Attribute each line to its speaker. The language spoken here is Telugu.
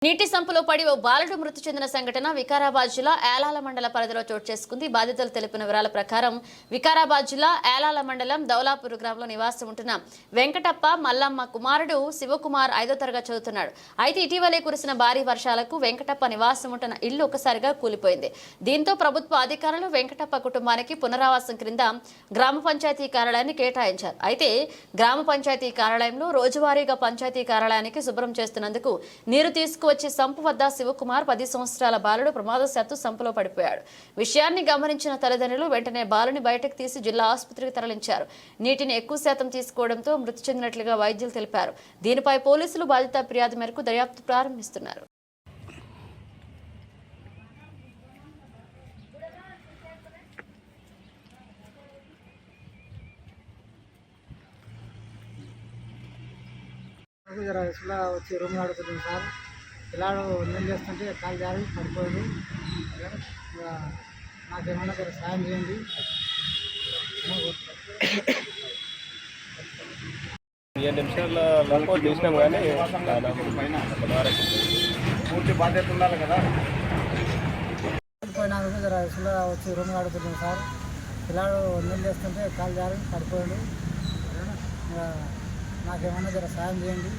Speaker 1: నీటి సంపులో పడి ఓ బాలుడు మృతి చెందిన సంఘటన వికారాబాద్ జిల్లా ఏలాల మండల పరిధిలో చోటు చేసుకుంది. బాధితులు తెలిపిన వివరాల ప్రకారం వికారాబాద్ జిల్లా ఏలాల మండలం దౌలాపూర్ గ్రామంలో నివాసం ఉంటున్న వెంకటప్ప మల్లమ్మ కుమారుడు శివకుమార్ 5వ తరగతి చదువుతున్నాడు. అయితే ఇటీవలే కురిసిన భారీ వర్షాలకు వెంకటప్ప నివాసం ఉంటున్న ఇల్లు ఒకసారిగా కూలిపోయింది. దీంతో ప్రభుత్వ అధికారులు వెంకటప్ప కుటుంబానికి పునరావాసం క్రింద గ్రామ పంచాయతీ కార్యాలయాన్ని కేటాయించారు. అయితే గ్రామ పంచాయతీ కార్యాలయంలో రోజువారీగా పంచాయతీ కార్యాలయానికి శుభ్రం చేస్తున్నందుకు నీరు తీసుకు వచ్చి సంపు వద్ద శివకుమార్ 10 సంవత్సరాల బాలుడు ప్రమాదవశాత్తు సంపులో పడిపోయాడు. విషయాన్ని గమనించిన తల్లిదండ్రులు వెంటనే బాలుని బయటకు తీసి జిల్లా ఆసుపత్రికి తరలించారు. నీటిని ఎక్కువ శాతం తీసుకోవడంతో మృతి చెందినట్లుగా వైద్యులు తెలిపారు. దీనిపై పోలీసులు బాధిత ఫిర్యాదు మేరకు దర్యాప్తు ప్రారంభిస్తున్నారు.
Speaker 2: వచ్చి రూమ్ ఆడుతుంది సార్. పిల్లాడు నేను చేస్తుంటే కాలు జారి పడిపోయాడు. నాకేమన్నా జర సాయం చేయండి.
Speaker 3: 7 నిమిషాల చేసినాం కానీ పూర్తి బాధ్యత ఉండాలి కదా.
Speaker 2: పడిపోయినాక జర వచ్చి రూమ్ ఆడుతుంది సార్. పిల్లాడు నేను చేస్తుంటే కాలు జారి పడిపోయాడు. నాకేమన్నా జర సాయం చేయండి.